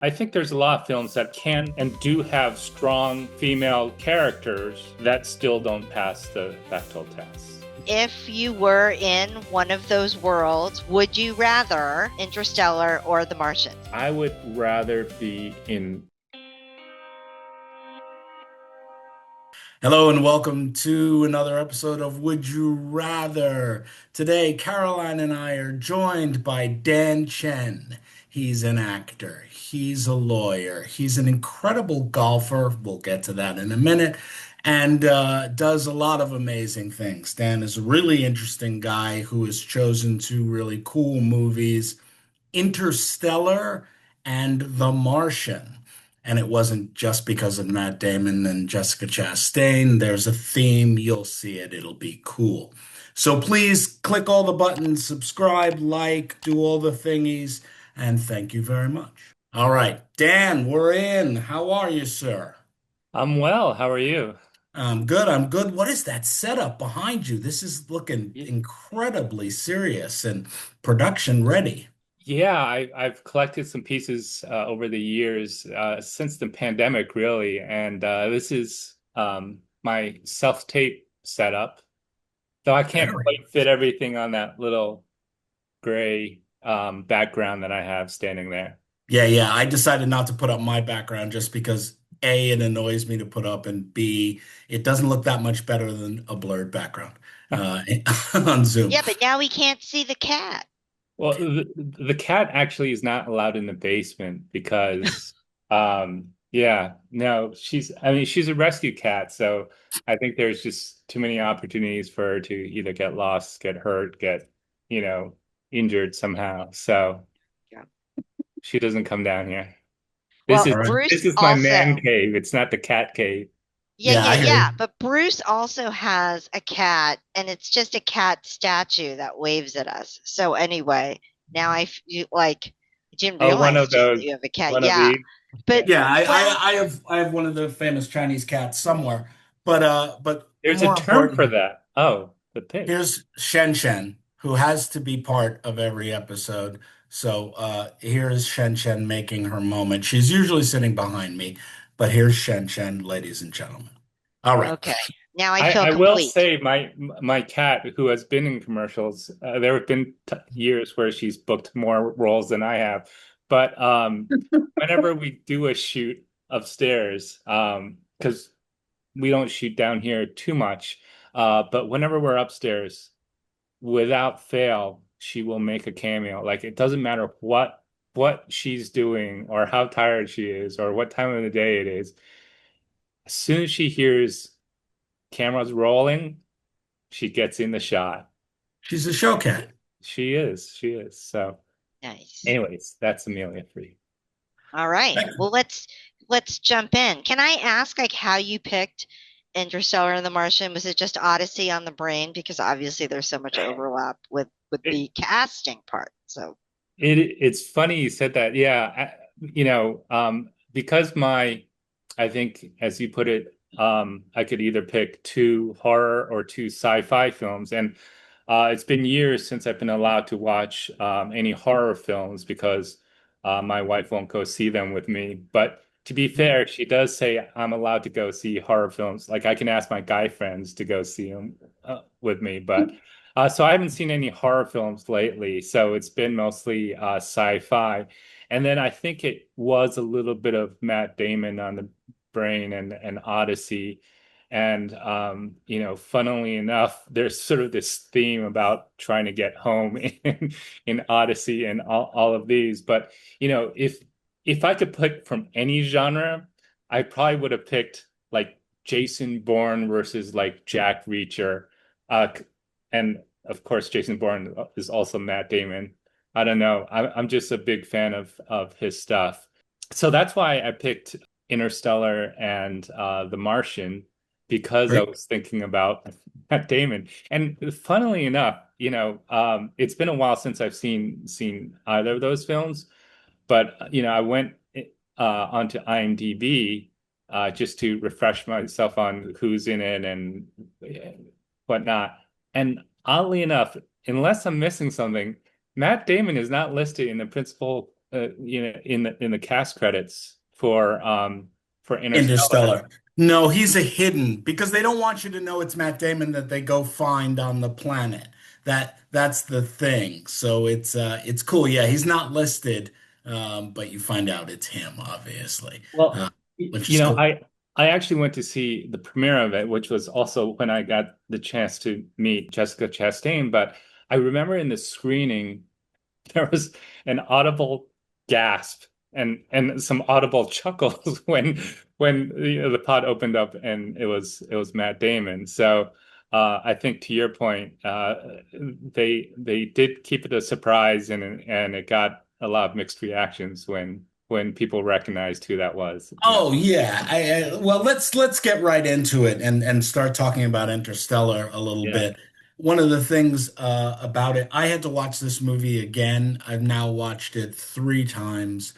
I think there's a lot of films that can and do have strong female characters that still don't pass the Bechdel test. If you were in one of those worlds, would you rather Interstellar or The Martian? I would rather be in. Hello and welcome to another episode of Would You Rather. Today, Caroline and I are joined by Dan Chen. He's an actor, he's a lawyer, he's an incredible golfer. We'll get to that in a minute, and does a lot of amazing things. Dan is a really interesting guy who has chosen two really cool movies, Interstellar and The Martian. And it wasn't just because of Matt Damon and Jessica Chastain. There's a theme. You'll see it. It'll be cool. So please click all the buttons, subscribe, like, do all the thingies, and thank you very much. All right, Dan, we're in. How are you, sir? I'm well. How are you? I'm good. I'm good. What is that setup behind you? This is looking Y- incredibly serious and production ready. Yeah, I've collected some pieces over the years since the pandemic, really, and this is my self-tape setup. Though I can't Very. quite fit everything on that little gray background that I have standing there. Yeah. I decided not to put up my background just because A, it annoys me to put up, and B, it doesn't look that much better than a blurred background uh, on Zoom. Yeah, but now we can't see the cat. Well, the cat actually is not allowed in the basement because, yeah, no, I mean, she's a rescue cat. So I think there's just too many opportunities for her to either get lost, get hurt, get, you know, injured somehow. So Yeah. she doesn't come down here. This Well, is All right. this Bruce is my man also, cave. It's not the cat cave. yeah, Yeah, yeah, I hear yeah. you. But Bruce also has a cat, and it's just a cat statue that waves at us. So anyway, now I didn't Oh, one realize, of Jen, that those, you have a cat. one of Yeah, these. Yeah. but Yeah, I, well, I, I have I have one of the famous Chinese cats somewhere, but There's a more term for important, that. Oh, the pig. here's Shen Shen, who has to be part of every episode. So here's Shen Shen making her moment. She's usually sitting behind me, but here's Shen Shen, ladies and gentlemen. All right. okay. Now I feel I will complete. say my cat who has been in commercials, there have been t years where she's booked more roles than I have. But whenever we do a shoot upstairs, because we don't shoot down here too much, but whenever we're upstairs, without fail, she will make a cameo. Like it doesn't matter what she's doing or how tired she is or what time of the day it is. As soon as she hears cameras rolling, she gets in the shot. She's a show cat. She is. So, Nice. anyways, that's Amelia for you. All right. Well, let's jump in. Can I ask like how you picked Interstellar and The Martian? Was it just Odyssey on the brain? Because obviously there's so much overlap with It, the casting part. So it's funny you said that. Yeah, because I think as you put it, I could either pick two horror or two sci-fi films, and it's been years since I've been allowed to watch any horror films because my wife won't go see them with me. But to be fair, she does say I'm allowed to go see horror films. Like I can ask my guy friends to go see them with me, but so I haven't seen any horror films lately. So it's been mostly sci-fi. And then I think it was a little bit of Matt Damon on the brain and Odyssey. And funnily enough, there's sort of this theme about trying to get home in Odyssey and all of these. But if I could pick from any genre, I probably would have picked like Jason Bourne versus like Jack Reacher. And of course, Jason Bourne is also Matt Damon. I don't know. I'm just a big fan of his stuff. So that's why I picked Interstellar and The Martian because I Great. was thinking about Matt Damon. And funnily enough, it's been a while since I've seen either of those films, but I went onto IMDb just to refresh myself on who's in it and whatnot. And oddly enough, unless I'm missing something, Matt Damon is not listed in the principal in the cast credits for Interstellar. Interstellar. No, he's a hidden because they don't want you to know it's Matt Damon that they go find on the planet. That's the thing. So it's cool. Yeah, he's not listed, but you find out it's him, obviously, Well, uh, which you is know, cool. I actually went to see the premiere of it, which was also when I got the chance to meet Jessica Chastain. But I remember in the screening, there was an audible gasp and some audible chuckles when the pod opened up and it was Matt Damon. So I think to your point, they did keep it a surprise and it got a lot of mixed reactions when people recognized who that was. Oh yeah. Well, let's get right into it and start talking about Interstellar a little Yeah. bit. One of the things about it, I had to watch this movie again. I've now watched it three times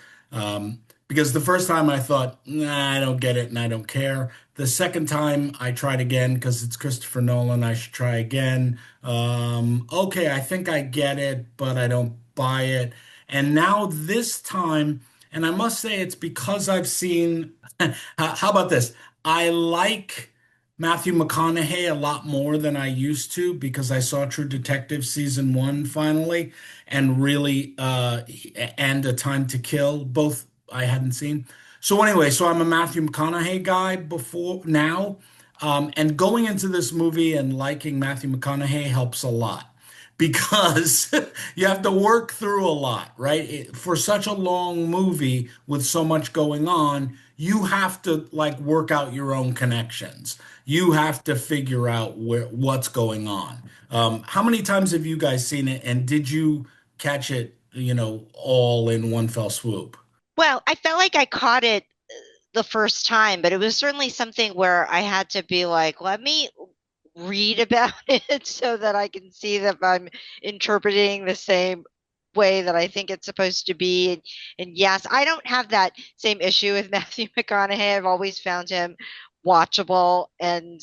because the first time I thought, nah, I don't get it and I don't care. The second time I tried again because it's Christopher Nolan, I should try again. Okay, I think I get it, but I don't buy it. And now this time. And I must say, it's because I've seen. How about this? I like Matthew McConaughey a lot more than I used to because I saw True Detective season one finally, and really, and A Time to Kill, both I hadn't seen. So anyway, so I'm a Matthew McConaughey guy before now, and going into this movie and liking Matthew McConaughey helps a lot because you have to work through a lot, right? For such a long movie with so much going on, you have to like work out your own connections. You have to figure out what's going on. How many times have you guys seen it, and did you catch it, all in one fell swoop? Well, I felt like I caught it the first time, but it was certainly something where I had to be like, let me read about it so that I can see that I'm interpreting the same way that I think it's supposed to be. And yes, I don't have that same issue with Matthew McConaughey. I've always found him watchable and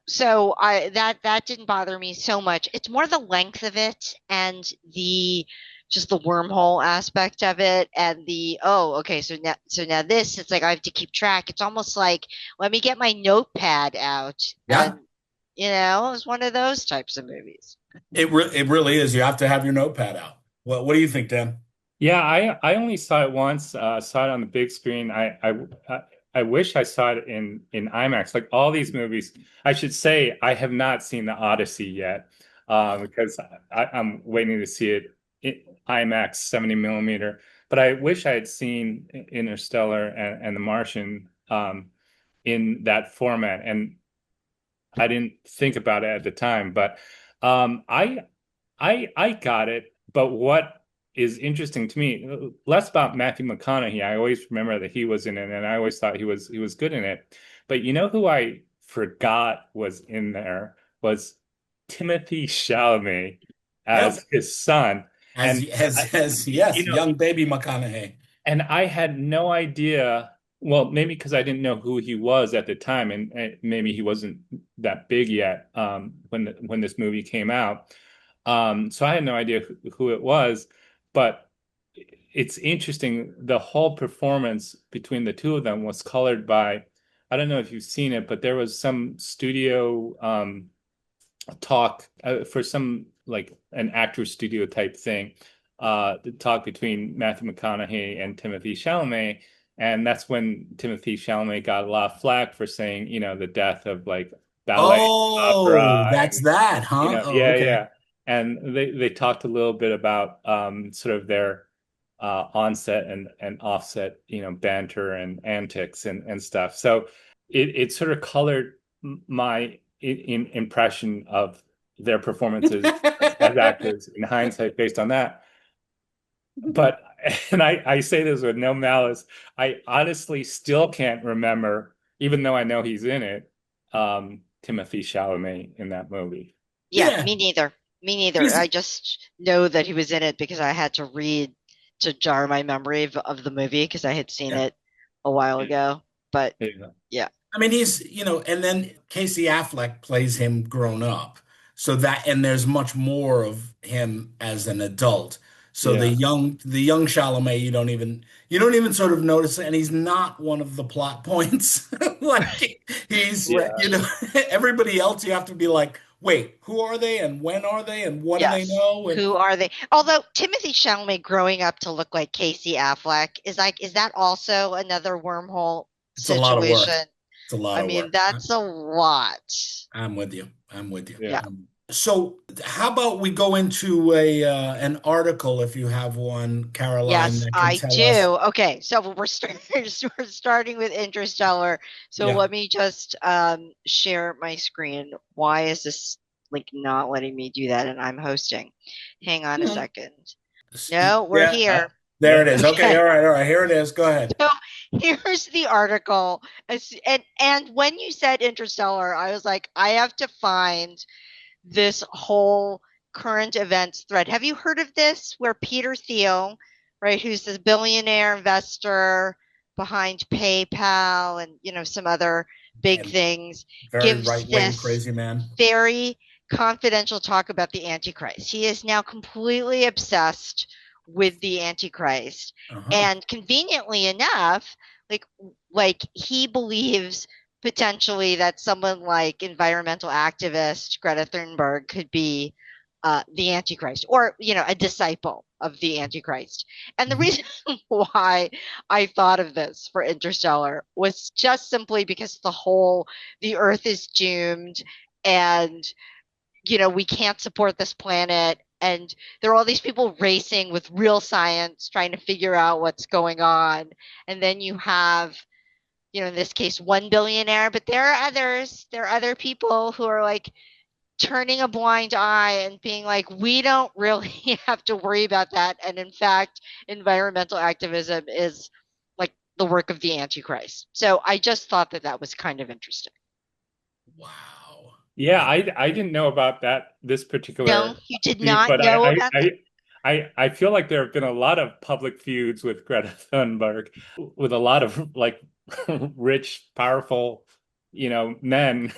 so I that didn't bother me so much. It's more the length of it and the just the wormhole aspect of it and the oh okay so now this it's like I have to keep track. It's almost like let me get my notepad out and Yeah, it's one of those types of movies. it really is. You have to have your notepad out. What do you think, Dan? Yeah, I only saw it once. Saw it on the big screen. I wish I saw it in IMAX. Like all these movies, I should say I have not seen the Odyssey yet, because I'm waiting to see it in IMAX 70 millimeter. But I wish I had seen Interstellar and The Martian in that format, and I didn't think about it at the time. But I got it, but what is interesting to me, less about Matthew McConaughey. I always remember that he was in it, and I always thought he was good in it. But you know who I forgot was in there was Timothy Chalamet Yep. as his son, As and I, as you yes, know, young baby McConaughey. and I had no idea. Well, maybe because I didn't know who he was at the time, and maybe he wasn't that big yet when this movie came out. So I had no idea who it was, but it's interesting. The whole performance between the two of them was colored by, I don't know if you've seen it, but there was some studio talk for some like an actor studio type thing, the talk between Matthew McConaughey and Timothy Chalamet. And that's when Timothy Chalamet got a lot of flack for saying, the death of like ballet Oh, opera that's and that, huh? Oh, yeah, okay. yeah. And they talked a little bit about sort of their onset and offset, banter and antics and stuff. So it sort of colored my impression of their performances as actors in hindsight based on that. But and I say this with no malice, I honestly still can't remember, even though I know he's in it, Timothy Chalamet in that movie. Yeah, Yeah, me neither. Me neither. he's I just know that he was in it because I had to read to jar my memory of the movie because I had seen yeah, it a while Yeah. ago. But Yeah. yeah. I mean, and then Casey Affleck plays him grown up. So that, and there's much more of him as an adult. So Yeah. the young Chalamet, you don't even sort of notice, and he's not one of the plot points. Like he's, Yeah. you know, everybody else you have to be like, wait, who are they and when are they and what do they Yes. know? And Who are they? Although Timothy Chalamet growing up to look like Casey Affleck is that also another wormhole it's a lot of work. situation? It's a lot I of mean, work. that's a lot. I'm with you. I'm with you. Yeah. Yeah. So, how about we go into a an article if you have one, Caroline, Yes, that can I tell us. do. Okay, so we're starting with Interstellar. So Yeah. let me just share my screen. Why is this link not letting me do that? And I'm hosting. Hang on a Yeah. second. No, we're Yeah. here. There it is. Okay. Okay. All right. All right. Here it is. Go ahead. So here's the article. And when you said Interstellar, I was like, I have to find this whole current events thread. Have you heard of this? Where Peter Thiel, right, who's the billionaire investor behind PayPal and some other big And things, very gives right-wing this crazy man. very confidential talk about the Antichrist. He is now completely obsessed with the Antichrist. Uh-huh. And conveniently enough, like like he believes potentially that someone like environmental activist Greta Thunberg could be the Antichrist, or a disciple of the Antichrist. And the Mhm. reason why I thought of this for Interstellar was just simply because the Earth is doomed, and we can't support this planet, and there are all these people racing with real science trying to figure out what's going on. And then you have, in this case, one billionaire, but there are other people who are like turning a blind eye and being like, we don't really have to worry about that. And in fact, environmental activism is like the work of the Antichrist. So I just thought that that was kind of interesting. Wow. Yeah, I didn't know about that this No, particular you did feud, not but know about that. I feel like there have been a lot of public feuds with Greta Thunberg, with a lot of like rich, powerful, men,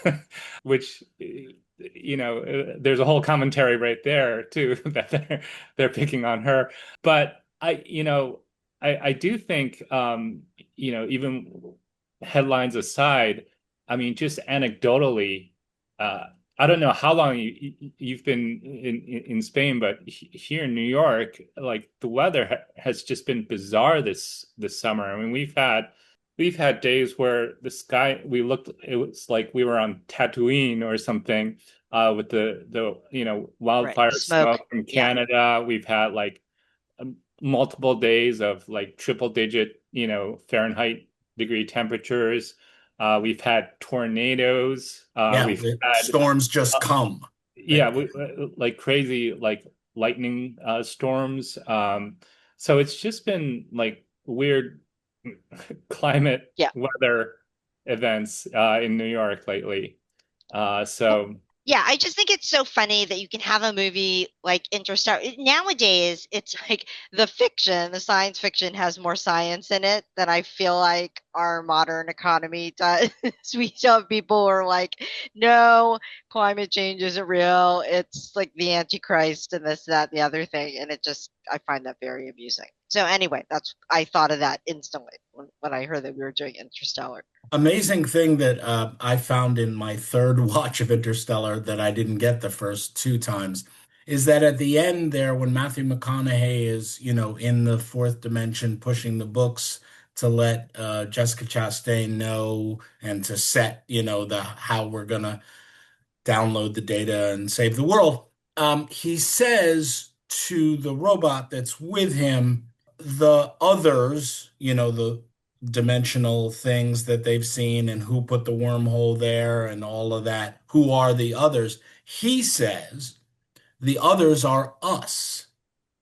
which there's a whole commentary right there too that they're picking on her. But I do think even headlines aside, I mean, just anecdotally. Uh, I don't know how long you've been in Spain, but here in New York, like the weather ha has just been bizarre this summer. I mean, we've had days where the sky it was like we were on Tatooine or something, with the Right. wildfire Smoke. smoke from Yeah. Canada. We've had like multiple days of like triple digit, Fahrenheit degree temperatures. We've had tornadoes. Yeah, We've the had, storms just uh, come. yeah, like crazy, like lightning storms. So it's just been like weird climate Yeah. weather events in New York lately. So Yeah, I just think it's so funny that you can have a movie like Interstellar. Nowadays, it's like the science fiction has more science in it than I feel like our modern economy does. We still have people who are like, no, climate change isn't real. It's like the Antichrist and this, that, and the other thing. And I find that very amusing. So anyway, I thought of that instantly when I heard that we were doing Interstellar. Amazing thing that I found in my third watch of Interstellar that I didn't get the first two times is that at the end there, when Matthew McConaughey is, in the fourth dimension pushing the books to let Jessica Chastain know and to set, the how we're gonna download the data and save the world. He says to the robot that's with him, the others, the dimensional things that they've seen and who put the wormhole there and all of that, who are the others? He says the others are us.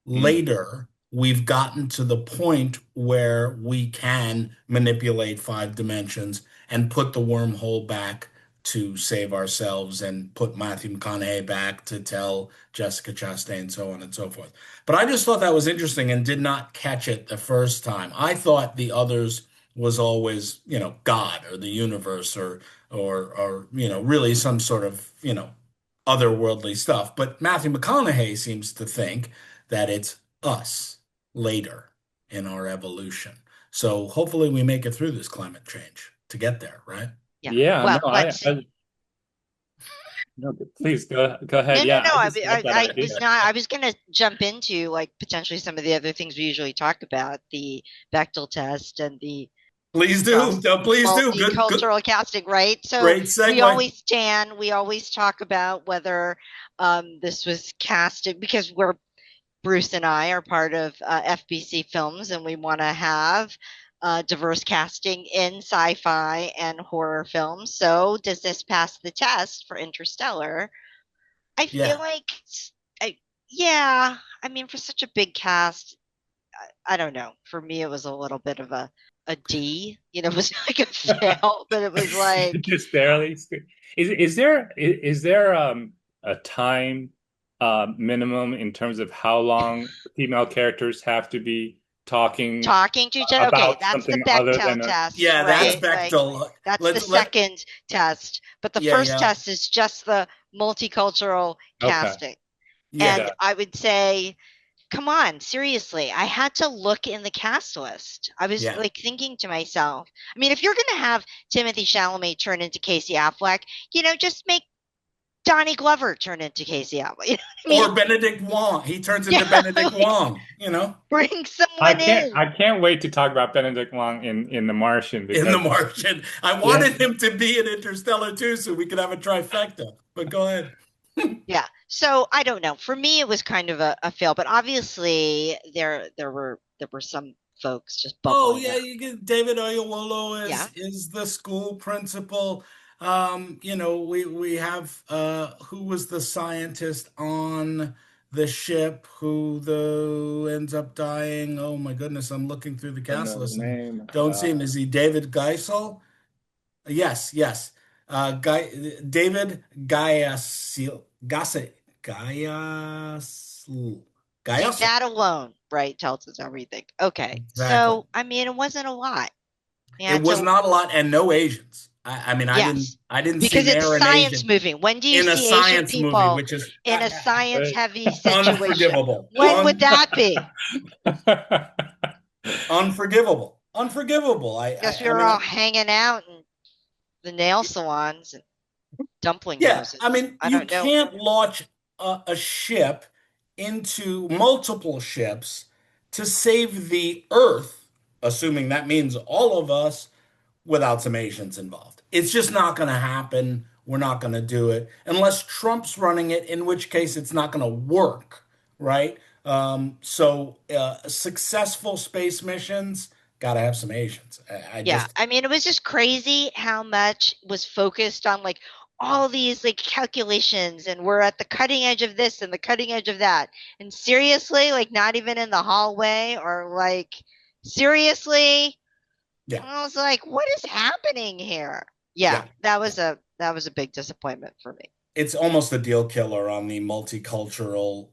mm, Later, we've gotten to the point where we can manipulate five dimensions and put the wormhole back to save ourselves and put Matthew McConaughey back to tell Jessica Chastain, so on and so forth. But I just thought that was interesting and did not catch it the first time. I thought the others was always, God or the universe or really some sort of, otherworldly stuff. But Matthew McConaughey seems to think that it's us later in our evolution. So hopefully we make it through this climate change to get there, right? Yeah. Yeah, no, Well, let's see. no, please go No, ahead. no, Yeah, no. I just love that I idea. was not. I was going to jump into like potentially some of the other things we usually talk about, the Bechtel test and the Please do. cross No, please do. Good, good, multicultural casting, right? So great segue. we always talk about whether this was casted because we're Bruce and I are part of FBC Films, and we want to have diverse casting in sci-fi and horror films. So, does this pass the test for Interstellar? I feel Yeah. like, I, yeah. I mean, for such a big cast, I don't know. For me, it was a little bit of a D. It was like a fail, but it was like Just barely. Is there a time minimum in terms of how long female characters have to be talking talking to each other. Okay, about that's the something other Bechtel than a test, Yeah, that's right? Like Bechtel. that's the Let second test, but the Yeah, first yeah. test is just the multicultural okay. casting. Yeah. And Got I would say, come on, seriously, I had to look in the cast list. I was Yeah. like thinking to myself, I mean, if you're going to have Timothy Chalamet turn into Casey Affleck, just make Donnie Glover turn into Casey Affleck. You know what I mean? Or Benedict Wong. He turns Yeah, into Benedict like Wong. bring someone I in. can't wait to talk about Benedict Wong in The Martian In The because Martian. I yeah, wanted him to be in Interstellar too, so we could have a trifecta. But go ahead. Yeah. So I don't know. For me, it was kind of a fail, but obviously there were some folks just Oh bubbling yeah, up. you get David Oyelowo Yeah. is the school principal. We have who was the scientist on the ship who ends up dying. Oh my goodness, I'm looking through the don't cast know the list and name. don't see him. Is he David Geisel? Yes, yes. Guy David Gaiasil Gase Gaiasil See, Gaiasil. that alone, right, tells us everything. Okay. Exactly. So, I mean, it wasn't a lot. You It had was to, not a lot and no Asians. I mean, yes, I didn't see because it's a ne'er an science Asian movie. When do you in a see Asian science movie, people which is in a science But heavy situation? unforgivable. When would that be? Unforgivable. Unforgivable. Guess we I were mean, all hanging out in the nail salons and dumpling yeah, I noses. mean, I you don't know. can't launch a ship into multiple ships to save the Earth, assuming that means all of us, without some Asians involved. It's just not going to happen. We're not going to do it unless Trump's running it, in which case it's not going to work, right? Successful space missions got to have some Asians. I Yeah, just, I mean, it was just crazy how much was focused on like all these like calculations, and we're at the cutting edge of this and the cutting edge of that. And seriously, like not even in the hallway or like seriously, yeah, I was like, what is happening here? Yeah, yeah. that was a big disappointment for me. It's almost a deal killer on the multicultural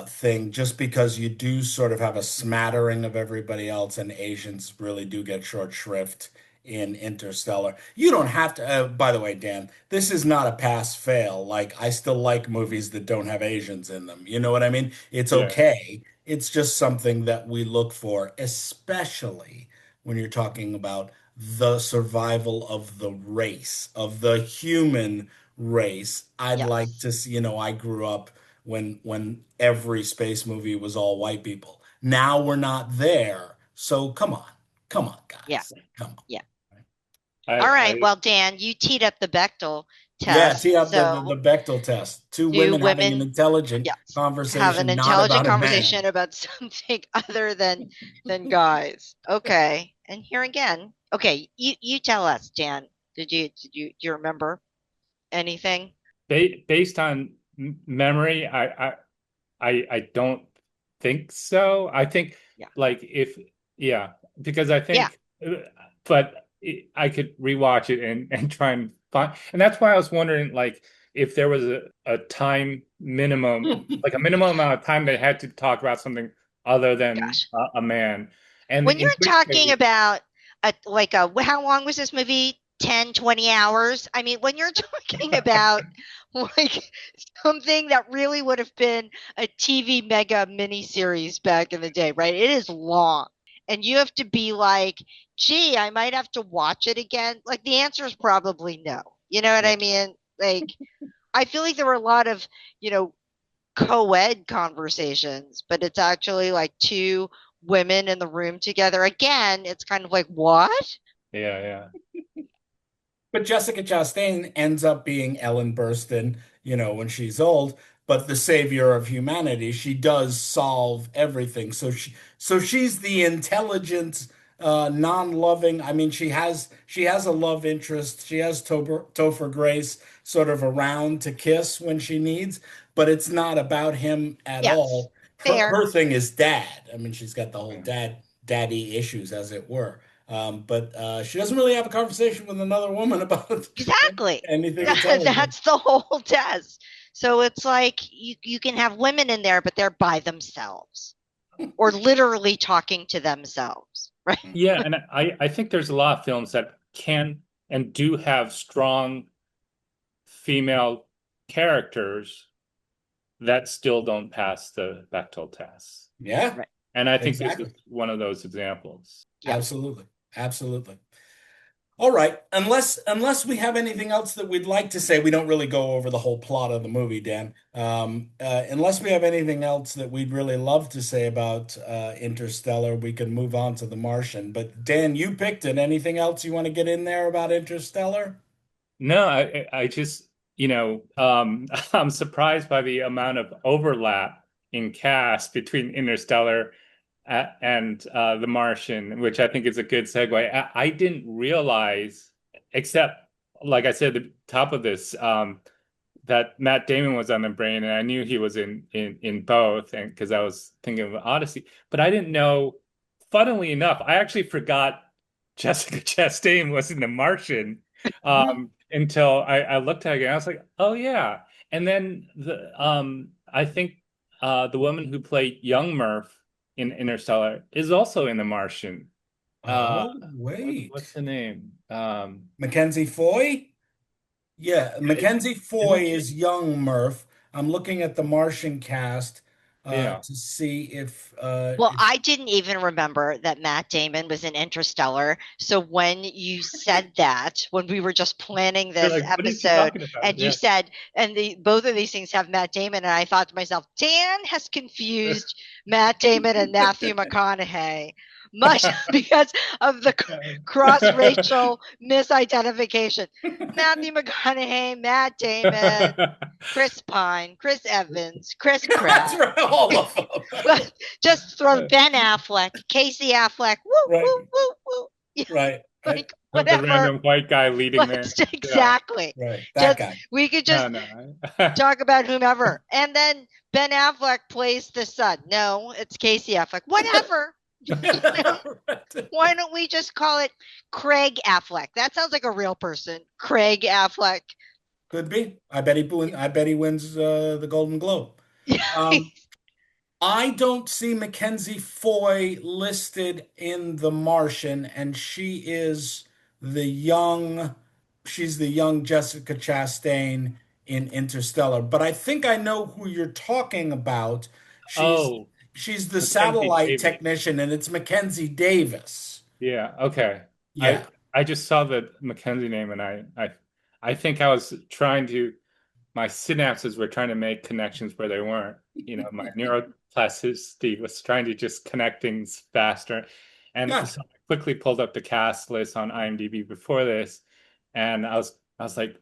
thing, just because you do sort of have a smattering of everybody else, and Asians really do get short shrift in Interstellar. You don't have to, by the way, Dan, this is not a pass fail. Like, I still like movies that don't have Asians in them. You know what I mean? It's yeah, okay. It's just something that we look for, especially when you're talking about the survival of the race, of the human race. I'd like Yes. to see, I grew up when every space movie was all white people. Now we're not there. So come on. Come on, Yeah. guys. Come on. Yeah. All right. I Well, Dan, you teed up the Bechtel Yeah, test. tee up the So Bechtel test. Two do women having an women, intelligent yes, have an conversation, not intelligent about a conversation man. about something other than guys. Okay. And here again. Okay, you tell us, Dan. Do you remember anything? based on memory, I don't think so. I think Yeah. like if yeah, because I Yeah. think, but I could rewatch it and try and find, and that's why I was wondering like if there was a time minimum, like a minimum amount of time they had to talk about something other than Gosh. a man, and When in you're which talking case, about how long was this movie? 10, 20 hours? I mean, when you're talking about like something that really would have been a TV mega miniseries back in the day, right? It is long. And you have to be like, gee, I might have to watch it again. Like the answer is probably no. You know what Yeah. I mean? Like I feel like there were a lot of, you know, co-ed conversations, but it's actually like two women in the room together. Again, it's kind of like, what? Yeah, yeah. But Jessica Chastain ends up being Ellen Burstyn, when she's old, but the savior of humanity. She does solve everything. So she's the intelligent, non-loving. I mean, she has a love interest. She has Topher Grace sort of around to kiss when she needs, but it's not about him at Yes. all. Her Fair. her thing is dad. I mean, she's got the whole daddy issues, as it were. But she doesn't really have a conversation with another woman about Exactly. anything intelligent. That's the whole test. So it's like you can have women in there, but they're by themselves or literally talking to themselves, right? Yeah, and I think there's a lot of films that can and do have strong female characters that still don't pass the Bechdel test. Yeah, Right. And I think this is exactly. one of those examples. Yeah. Absolutely. Absolutely. All right. Unless we have anything else that we'd like to say, we don't really go over the whole plot of the movie, Dan. Unless we have anything else that we'd really love to say about Interstellar, we can move on to The Martian. But Dan, you picked it. Anything else you want to get in there about Interstellar? No, I just, I'm surprised by the amount of overlap in cast between Interstellar and The Martian, which I think is a good segue. I didn't realize, except like I said at the top of this, that Matt Damon was on the brain, and I knew he was in both, and because I was thinking of Odyssey, but I didn't know. Funnily enough, I actually forgot Jessica Chastain was in The Martian until I looked at it and I was like, oh yeah. And then I think the woman who played young Murph in Interstellar is also in The Martian. Uh, Oh, wait. what's the name? Mackenzie Foy? Yeah, Mackenzie Isn't Foy she? is young Murph. I'm looking at the Martian cast Yeah. to see if Well, I didn't even remember that Matt Damon was in Interstellar. So when you said that, when we were just planning You're this like, what is she episode, talking about? and you Yeah. said, and the both of these things have Matt Damon, and I thought to myself, Dan has confused Matt Damon and Matthew McConaughey, much because of the cross-racial misidentification. Matthew McConaughey, Matt Damon, Chris Pine, Chris Evans, Chris that's Pratt. right, all of them. Well, just throw Ben Affleck, Casey Affleck, woo, Right, woo, woo, woo. Yeah, right, like The whatever. random white guy leading there. Yeah. Exactly. right. That Just guy. we could No, just no. talk about whomever. And then Ben Affleck plays the son. No, it's Casey Affleck. Whatever. Why don't we just call it Craig Affleck? That sounds like a real person. Craig Affleck. Could be. I bet he wins the Golden Globe. Um, I don't see Mackenzie Foy listed in The Martian, and the young, she's the young Jessica Chastain in Interstellar. But I think I know who you're talking about. She's Oh, she's the Mackenzie satellite Davis. technician, and it's Mackenzie Davis. Yeah, okay. I Yeah. I just saw the Mackenzie name and I think I was trying to my synapses were trying to make connections where they weren't. My neuroplasticity was trying to just connect things faster. And Yeah. so I quickly pulled up the cast list on IMDb before this, and I was like,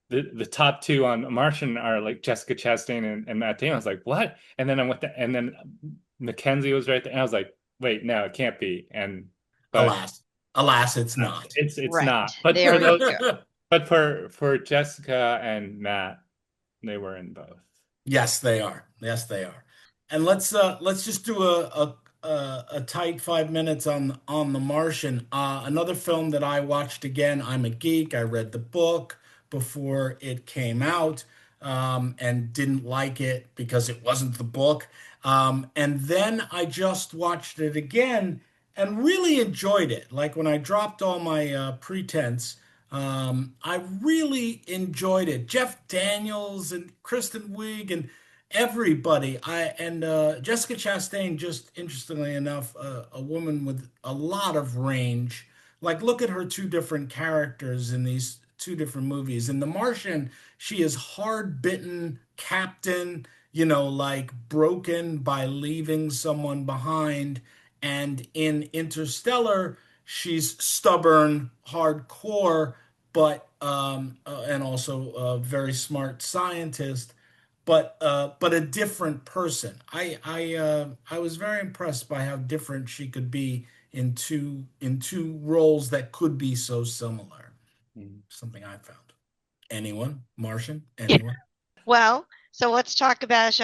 the top two on Martian are like Jessica Chastain and Matt Damon. I was like, what? And then I went to, and then Mackenzie was right there, and I was like, wait, no, it can't be. But Alas. Alas, it's not. it's Right. not. But for There you those, go. but for Jessica and Matt, they were in both. Yes, they are. Yes, they are. And let's just do a tight 5 minutes on The Martian. Another film that I watched again. I'm a geek. I read the book before it came out, and didn't like it because it wasn't the book. And then I just watched it again and really enjoyed it. Like when I dropped all my pretense, I really enjoyed it. Jeff Daniels and Kristen Wiig and everybody. Jessica Chastain, just interestingly enough, a woman with a lot of range. Like, look at her two different characters in these two different movies. In The Martian, she is hard-bitten captain, like broken by leaving someone behind. And in Interstellar, she's stubborn, hardcore, but and also a very smart scientist, but a different person. I was very impressed by how different she could be in two roles that could be so similar. Mm. Something I found. Anyone? Martian? Yeah. Anyone? Well, so let's talk about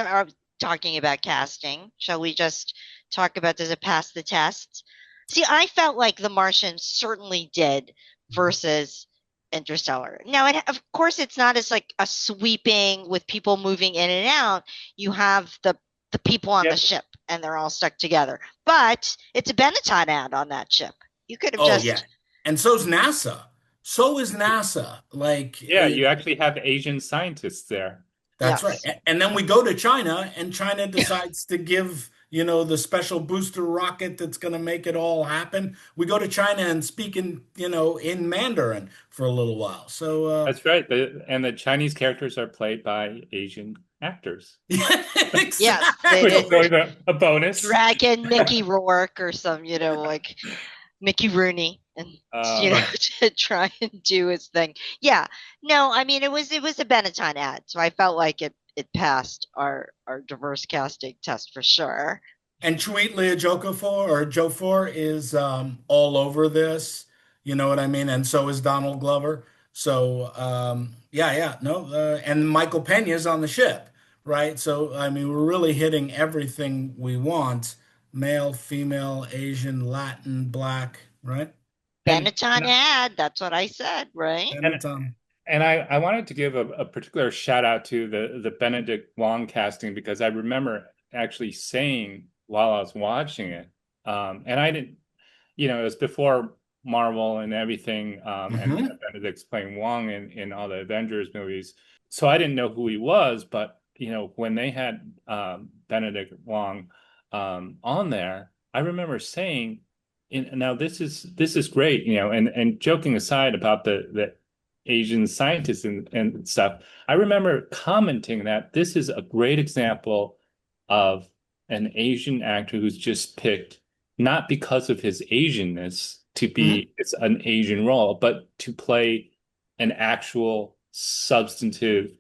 talking about casting. Shall we just talk about does it pass the test? See, I felt like The Martian certainly did versus Interstellar. Now, of course, it's not as like a sweeping with people moving in and out. You have the people on the Yeah, ship, and they're all stuck together. But it's a Benetton ad on that ship. You could have Oh yeah, just and so's NASA. So is NASA. Like, yeah, you actually have Asian scientists there. that's right. yes. And then we go to China, and China decides to give, the special booster rocket that's going to make it all happen. We go to China and speak in Mandarin for a little while. So, That's right. And the Chinese characters are played by Asian actors, Yes, they which did. is always a bonus. Dragon Mickey Rourke or some, like Mickey Rooney and Uh, to try and do his thing. Yeah. No, I mean it was a Benetton ad, so I felt like it passed our diverse casting test for sure. And Chiwetel Ejiofor is all over this. You know what I mean? And so is Donald Glover. So yeah, yeah, no, and Michael Peña's on the ship, right? So I mean, we're really hitting everything we want: male, female, Asian, Latin, black, right? and Benetton ad, that's what I said, right? and And and I wanted to give a particular shout out to the Benedict Wong casting because I remember actually saying while I was watching it, and I didn't, it was before Marvel and everything, and Mhm. Benedict's playing Wong in all the Avengers movies, so I didn't know who he was, but when they had Benedict Wong on there, I remember saying, now this is great, and joking aside about the Asian scientists and stuff, I remember commenting that this is a great example of an Asian actor who's just picked not because of his Asianness to Mhm. be it's an Asian role, but to play an actual substantive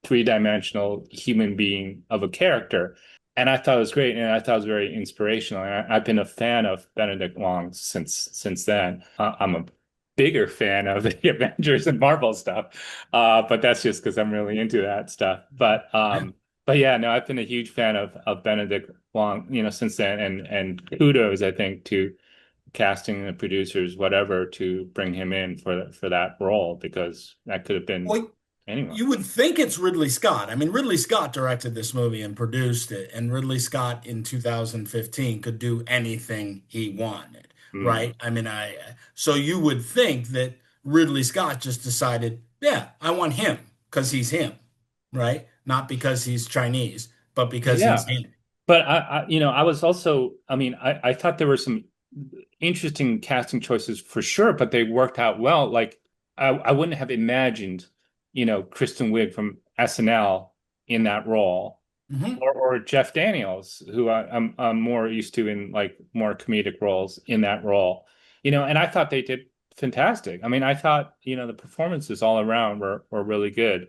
three-dimensional human being of a character. And I thought it was great, and I thought it was very inspirational. And I've been a fan of Benedict Wong since then. I'm a bigger fan of the Avengers and Marvel stuff, but that's just because I'm really into that stuff. But yeah, no, I've been a huge fan of Benedict Wong, since then, and kudos, I think, to casting the producers, whatever, to bring him in for that role because that could have been Well, anyone. you would think it's Ridley Scott. I mean, Ridley Scott directed this movie and produced it, and Ridley Scott in 2015 could do anything he wanted, Mm. right? I mean, so you would think that Ridley Scott just decided, yeah, I want him because he's him, right? Not because he's Chinese, but because he's Yeah. him. But I was also, I mean, I thought there were some interesting casting choices for sure, but they worked out well. Like I wouldn't have imagined, Kristen Wiig from SNL in that role, Hmm. or Jeff Daniels, who I'm more used to in like more comedic roles in that role, and I thought they did fantastic. I mean, I thought, the performances all around were really good.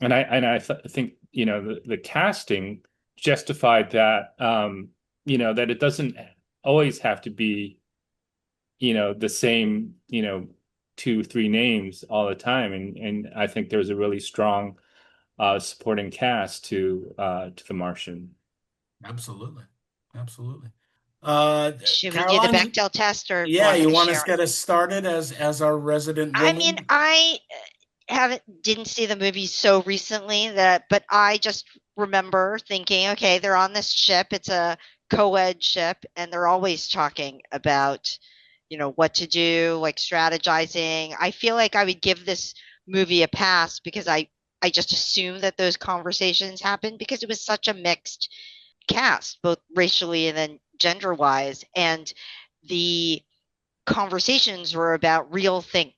And I think the casting justified that that it doesn't always have to be the same two three names all the time, and I think there's a really strong supporting cast to The Martian. Absolutely. Absolutely. Should we do the Caroline, Bechdel test or yeah, want me you to want to share? get us started as our resident I mean, woman? I haven't didn't see the movie so recently but I just remember thinking, okay, they're on this ship. It's a co-ed ship, and they're always talking about, what to do, like strategizing. I feel like I would give this movie a pass because I just assumed that those conversations happened because it was such a mixed cast, both racially and then gender wise. And the conversations were about real things,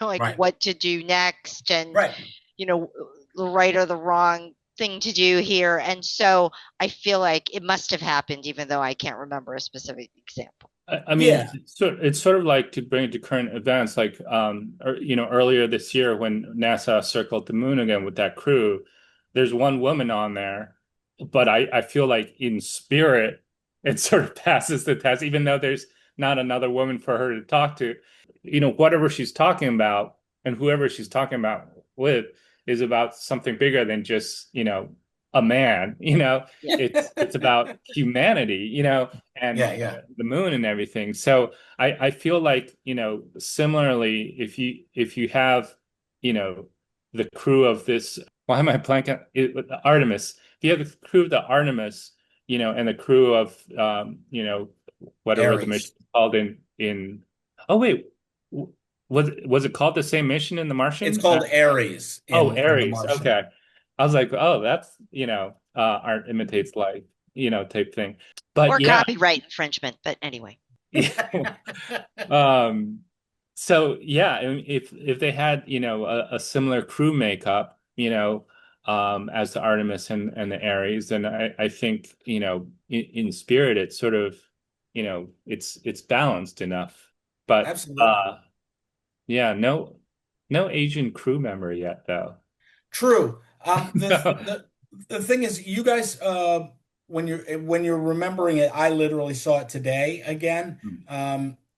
like Right. what to do next and, Right. you know, the right or the wrong thing to do here. And so I feel like it must have happened, even though I can't remember a specific example. I mean, Yeah. it's sort of like to bring it to current events, like earlier this year when NASA circled the moon again with that crew, there's one woman on there, but I feel like in spirit it sort of passes the test, even though there's not another woman for her to talk to. Whatever she's talking about and whoever she's talking about with is about something bigger than just, a man, Yeah. it's about humanity, and Yeah, yeah. the moon and everything. So I feel like, similarly, if you have, you know, the crew of this, why am I blanking? Artemis. If you have the crew of the Artemis, and the crew of whatever the mission Aries. is called in oh wait, was it called the same mission in The It's Martian? called Aries Oh, in The Aries. Martian. Okay. I was like, oh, that's, art imitates life, type thing. But Or yeah, copyright infringement. But anyway. yeah. Um, so yeah, I mean, if they had, a similar crew makeup, as the Artemis and the Ares, then I think, in spirit it's sort of, it's balanced enough. But Absolutely. yeah, no Asian crew member yet though. True. No. The thing is, you guys, when you're remembering it, I literally saw it today again.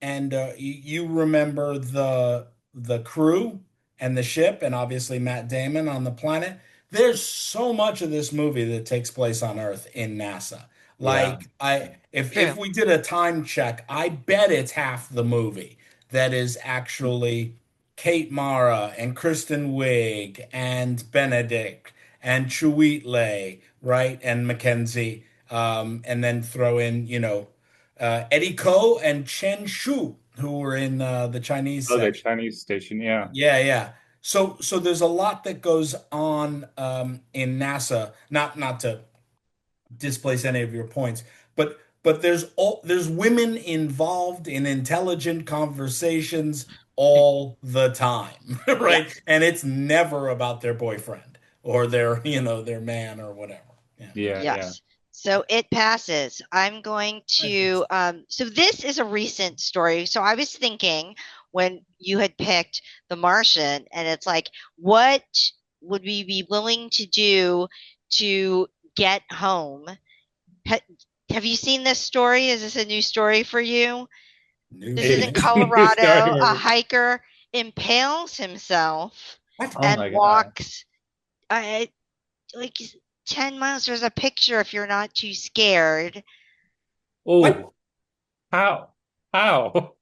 And you remember the crew and the ship, and obviously Matt Damon on the planet. There's so much of this movie that takes place on Earth in NASA. Yeah. Like if True. we did a time check, I bet it's half the movie that is actually Kate Mara and Kristen Wiig and Benedict and Chiwetel, right? And Mackenzie. And then throw in, Eddie Ko and Chen Shu, who were in the Chinese Oh, the section. Chinese station. Yeah. Yeah, yeah. So there's a lot that goes on in NASA. Not to displace any of your points, but there's women involved in intelligent conversations all the time, right? Yes. And it's never about their boyfriend or their man or whatever. Yeah. Yeah. Yeah. Yes. So it passes. I'm going to, so this is a recent story. So I was thinking when you had picked The Martian, and it's like, what would we be willing to do to get home? Ha have you seen this story? Is this a new story for you? New This is to in It's me. a new Colorado. A story. hiker impales himself What? Oh and my God. walks uh, like 10 miles. There's a picture if you're not too scared. What? Oh, how? How?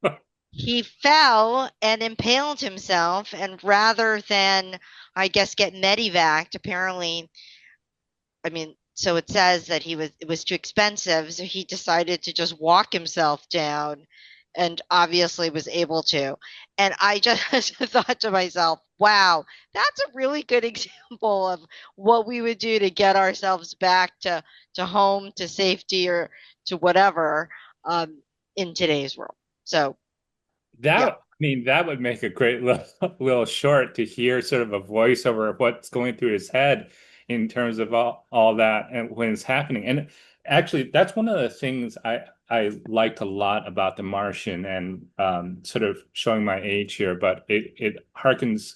He fell and impaled himself, and rather than, I guess, get medevaced, apparently, I mean, so it says that it was too expensive, so he decided to just walk himself down and obviously was able to. And I just thought to myself, wow, that's a really good example of what we would do to get ourselves back to home, to safety, or to whatever um, in today's world. So, yeah. That would make a great little short to hear sort of a voiceover of what's going through his head in terms of all that and when it's happening. And actually, that's one of the things I liked a lot about The Martian and sort of showing my age here, but it harkens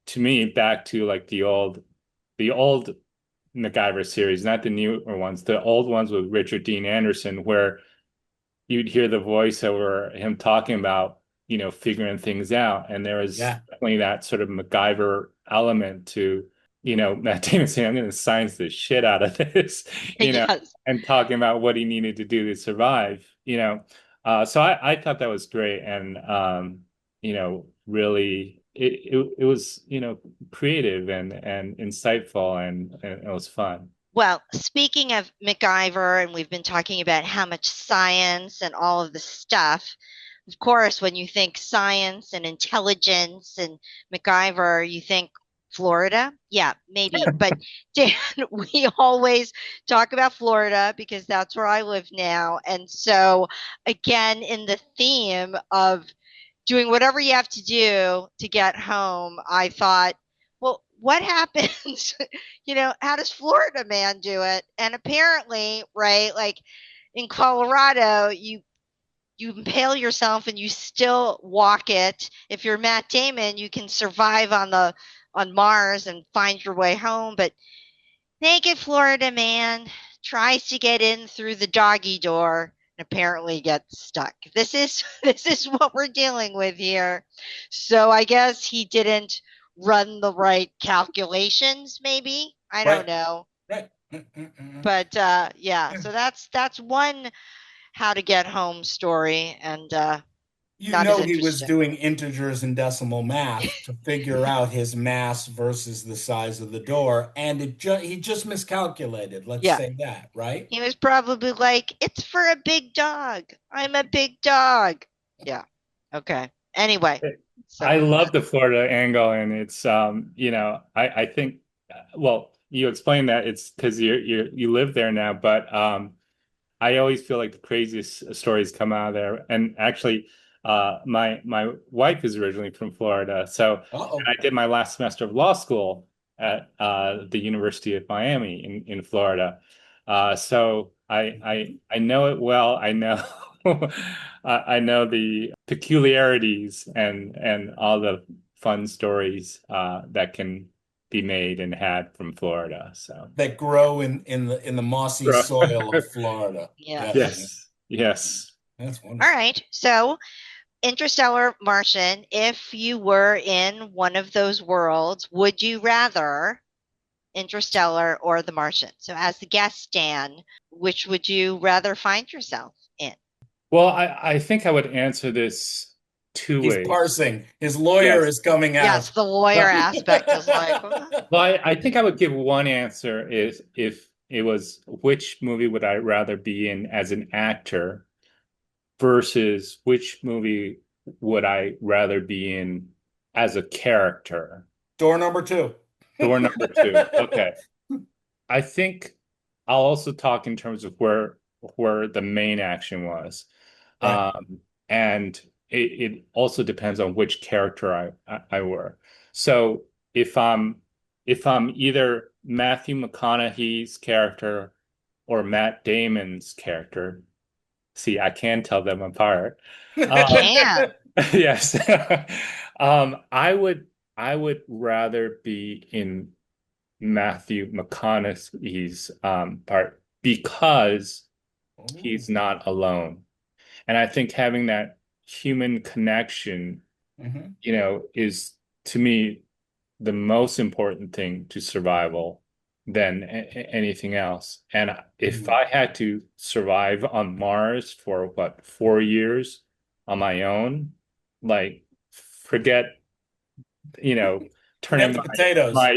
to me back to like the old MacGyver series, not the newer ones, the old ones with Richard Dean Anderson, where you'd hear the voiceover him talking about, figuring things out. And there was Yeah. definitely that sort of MacGyver element to, Matt Damon saying, I'm going to science the shit out of this, Yes. and talking about what he needed to do to survive. So I thought that was great. And, really, it was, creative and insightful and it was fun. Well, speaking of MacGyver, and we've been talking about how much science and all of the stuff, of course, when you think science and intelligence and MacGyver, you think Florida. Yeah, maybe. But Dan, we always talk about Florida because that's where I live now. And so, again, in the theme of doing whatever you have to do to get home, I thought, well, what happens? How does Florida man do it? And apparently, right, like in Colorado, you impale yourself and you still walk it. If you're Matt Damon, you can survive on Mars and find your way home. But naked Florida man tries to get in through the doggy door and apparently gets stuck. This is what we're dealing with here. So I guess he didn't run the right calculations, maybe. I don't Right, know. right. Mm-mm-mm. But yeah, so that's one how to get home story, and You not as know he was interesting. doing integers and decimal math to figure out his mass versus the size of the door, and he just miscalculated. Let's Yeah. say that, right? He was probably like, it's for a big dog. I'm a big dog. Yeah. Okay. Anyway, I so love the Florida angle, and it's I think well, you explained that it's because you live there now, but I always feel like the craziest stories come out of there. And actually, my wife is originally from Florida, so and Uh-oh. I did my last semester of law school at the University of Miami in Florida. So I know it well. I know I know the peculiarities and all the fun stories that can be made and had from Florida. So That yeah. grow in the mossy soil of Florida. Yes, Yes. yes, yes. that's All wonderful. right. So Interstellar, Martian, if you were in one of those worlds, would you rather Interstellar or The Martian? So as the guest, Dan, which would you rather find yourself in? Well, I think I would answer this two He's ways. parsing. His lawyer Yes. is coming Yes, out. the lawyer Well, aspect is like, well, I think I would give one answer is if it was which movie would I rather be in as an actor versus which movie would I rather be in as a character. Door number two. Door number two. Okay. I think I'll also talk in terms of where the main action was. Right. And it also depends on which character I were. So if I'm either Matthew McConaughey's character or Matt Damon's character, see, I can tell them apart. you Um, can. yes. I would rather be in Matthew McConaughey's part because Ooh. he's not alone. And I think having that human connection, Mhm. is to me the most important thing to survival than anything else. And if Mhm. I had to survive on Mars for what, 4 years on my own, like forget Forget turning the my potatoes. my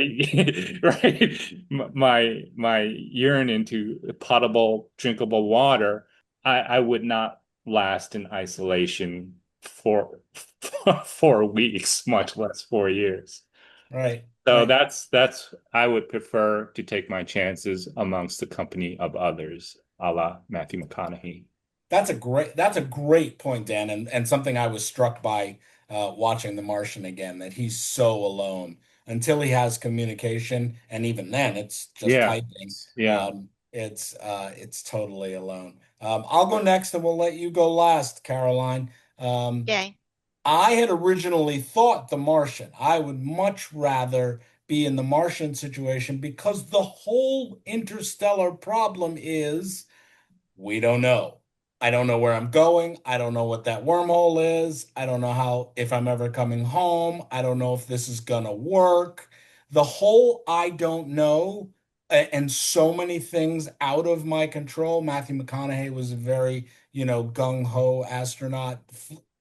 right my urine into potable, drinkable water, I would not last in isolation for 4 weeks, much less 4 years. Right, So right. that's I would prefer to take my chances amongst the company of others, a la Matthew McConaughey. That's a great point, Dan, and something I was struck by watching The Martian again, that he's so alone until he has communication, and even then it's just Yeah, typing. yeah. It's totally alone. I'll go next and we'll let you go last, Caroline. Um, Okay. I had originally thought The Martian. I would much rather be in the Martian situation because the whole interstellar problem is we don't know. I don't know where I'm going. I don't know what that wormhole is. I don't know how, if I'm ever coming home. I don't know if this is gonna work. The whole I don't know, and so many things out of my control. Matthew McConaughey was a very, gung-ho astronaut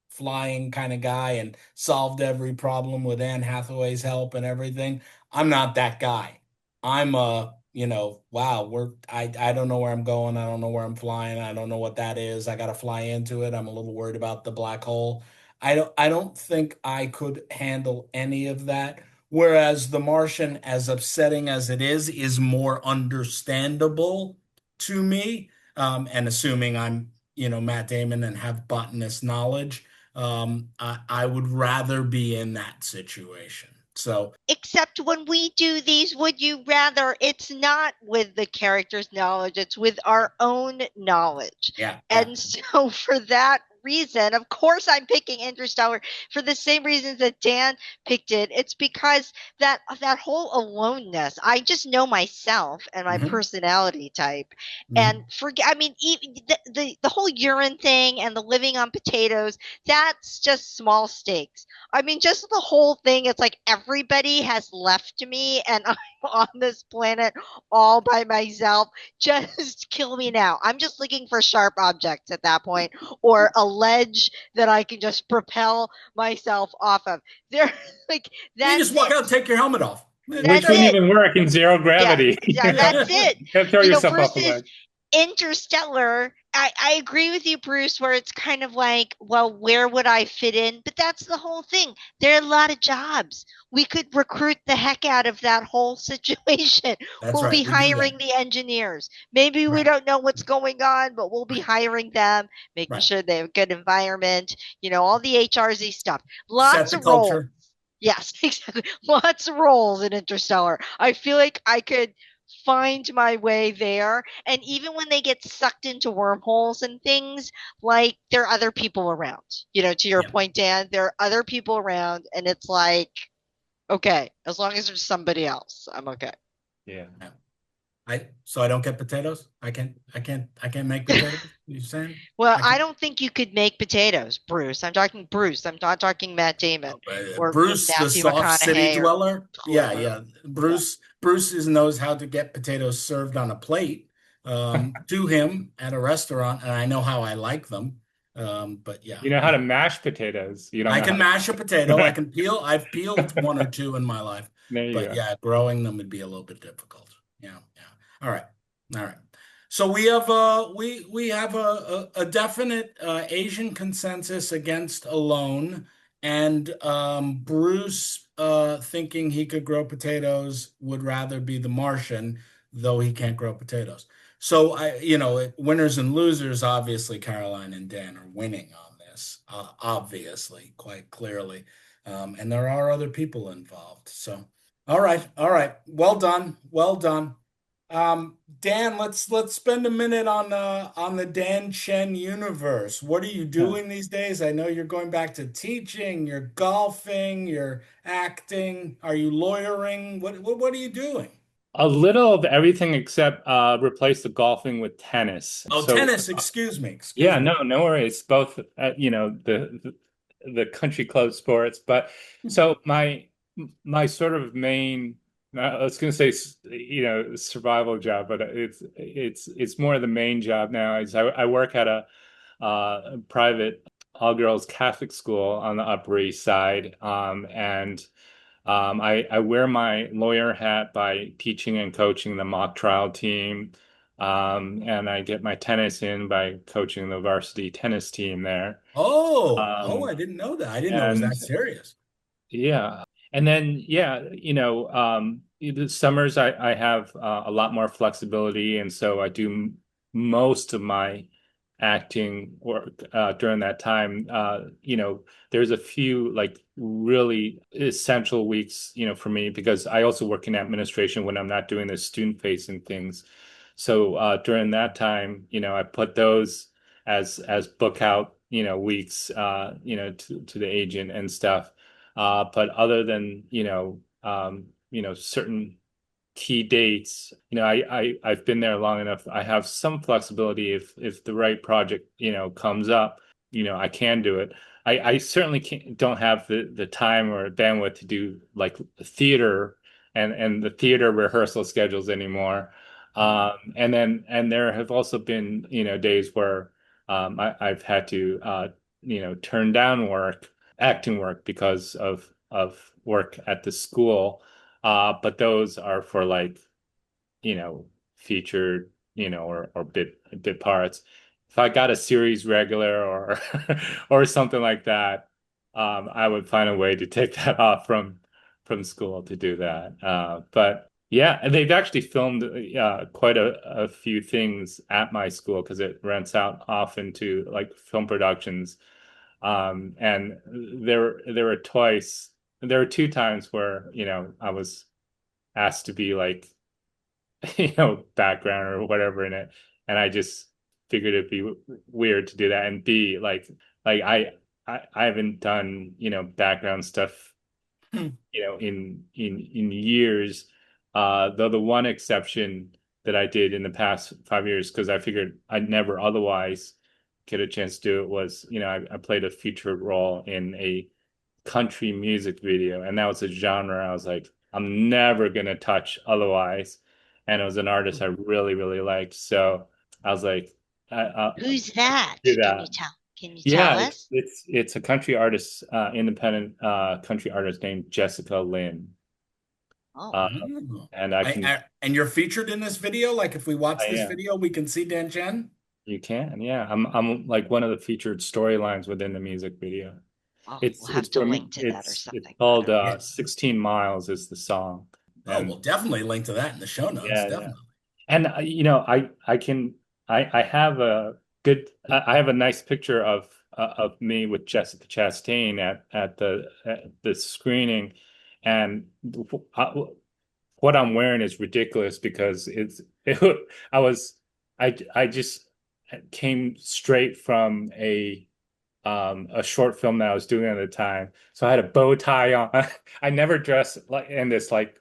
flying kind of guy and solved every problem with Anne Hathaway's help and everything. I'm not that guy. I'm a wow, I don't know where I'm going. I don't know where I'm flying. I don't know what that is. I got to fly into it. I'm a little worried about the black hole. I don't think I could handle any of that. Whereas The Martian, as upsetting as it is more understandable to me. And assuming I'm, Matt Damon and have botanist knowledge, I would rather be in that situation. So, Except when we do these would you rather, it's not with the character's knowledge, it's with our own knowledge. yeah, yeah. And so for that reason, of course I'm picking Interstellar for the same reasons that Dan picked it. It's because that whole aloneness, I just know myself and my Hmm. personality type. And Hmm. forget, I mean, even the whole urine thing and the living on potatoes, that's just small stakes. I mean, just the whole thing, it's like everybody has left me and I'm on this planet all by myself. Just kill me now. I'm just looking for sharp objects at that point or a ledge that I can just propel myself off of. There, like, You that's just walk it. out and take your helmet off. Which That's wouldn't it. even work in zero Yeah, gravity. yeah, that's it. Can't throw yourself off a Versus ledge. Interstellar, I agree with you, Bruce, where it's kind of like, well, where would I fit in? But that's the whole thing. There are a lot of jobs. We could recruit the heck out of that whole situation. That's We'll be right. We do that. hiring the engineers. Maybe we Right. don't know what's going on, but we'll be Right. hiring them, making Right. sure they have a good environment, all the HRZ stuff. Set Lots the of roles. culture. Yes, exactly. Lots of roles in Interstellar. I feel like I could find my way there. And even when they get sucked into wormholes and things, like there are other people around. To your Yeah. point, Dan, there are other people around, and it's like, okay, as long as there's somebody else, I'm okay. Yeah. Yeah. So I don't get potatoes. I can't make potatoes. You saying Well, I I can? don't think you could make potatoes, Bruce. I'm talking Bruce. I'm not talking Matt Damon or Bruce, the Matthew soft city McConaughey or dweller. Yeah, whoever. yeah. Yeah. Bruce knows how to get potatoes served on a plate to him at a restaurant, and I know how I like them. But yeah, You know how to mash potatoes. You don't I know can how mash a potato. I to. can peel. I've peeled one or two in my life, There you but go. yeah, growing them would be a little bit difficult. Yeah, yeah. All right, all right. So we have a definite Asian consensus against alone, and Bruce thinking he could grow potatoes would rather be the Martian, though he can't grow potatoes. So winners and losers, obviously, Caroline and Dan are winning on this, obviously, quite clearly. And there are other people involved. So, all right, well done, well done. Dan, let's spend a minute on the Dan Chen universe. What are you Yeah. doing these days? I know you're going back to teaching, you're golfing, you're acting. Are you lawyering? What are you doing? A little of everything except replace the golfing with tennis. Oh, So tennis, excuse me, excuse yeah, me. no worries. Both the country club sports, but so my sort of main I was going to say survival job, but it's more the main job now. Is I work at a private all girls Catholic school on the Upper East Side, and I wear my lawyer hat by teaching and coaching the mock trial team. And I get my tennis in by coaching the varsity tennis team there. Oh, Um, I didn't know that. I didn't know it was and that serious. yeah. And then, yeah, the summers I have a lot more flexibility. And so I do most of my acting work during that time. There's a few like really essential weeks, for me because I also work in administration when I'm not doing the student facing things. So during that time, I put those as book out, weeks, to the agent and stuff. But other than, certain key dates, I've been there long enough. I have some flexibility if the right project, comes up, I can do it. I certainly don't have the time or bandwidth to do like theater and the theater rehearsal schedules anymore. And there have also been, days where I've had to turn down acting work because of work at the school. But those are for like featured, or bit parts. If I got a series regular or or something like that, I would find a way to take that off from school to do that. But yeah, and they've actually filmed quite a few things at my school because it rents out often to like film productions. And there were twice, there were two times where, I was asked to be like, background or whatever in it. And I just figured it'd be weird to do that. And B, like I haven't done, background stuff, Hmm. in years. Though the one exception that I did in the past 5 years, because I figured I'd never otherwise get a chance to do it, was, I played a featured role in a country music video, and that was a genre I was like, I'm never gonna touch otherwise. And it was an artist I really, really liked. So I was like, I'll Who's that? do Can you that. tell? Can you tell Yeah, us? it's a country artist, independent country artist named Jessica Lynn. Oh, Uh, Oh. and And you're featured in this video? Like if we I watch this am. video, we can see Dan Chen? You can, yeah. I'm like one of the featured storylines within the music video. oh, It's we'll have it's to from link to that or it's something. I called don't know. Yeah. 16 Miles is the song. Oh, And we'll definitely link to that in the show notes. yeah, yeah. Definitely. And I have a good I have a nice picture of me with Jessica Chastain at the screening, and uh, what I'm wearing is ridiculous because I was I just came straight from a short film that I was doing at the time. So I had a bow tie on. I never dressed like in this like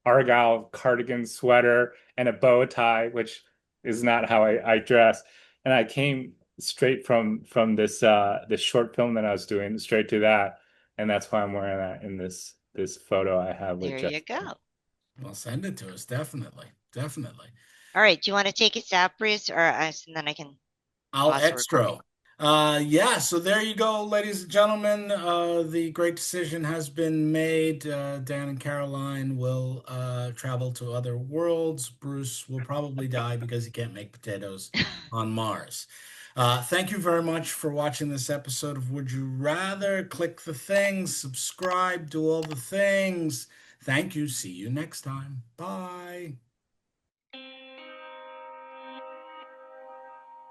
Argyle cardigan sweater and a bow tie, which is not how I dress. And I came straight from this short film that I was doing straight to that. And that's why I'm wearing that in this photo I have with There you Jessica. go. Well, send it to us. Definitely. Definitely. All right. Do you want to take us out, Bruce, or and then I can I'll pause the recording? extra. Yeah, so there you go, ladies and gentlemen. The great decision has been made. Dan and Caroline will travel to other worlds. Bruce will probably die because he can't make potatoes on Mars. Thank you very much for watching this episode of Would You Rather. Click the things, subscribe, do all the things. Thank you. See you next time. Bye.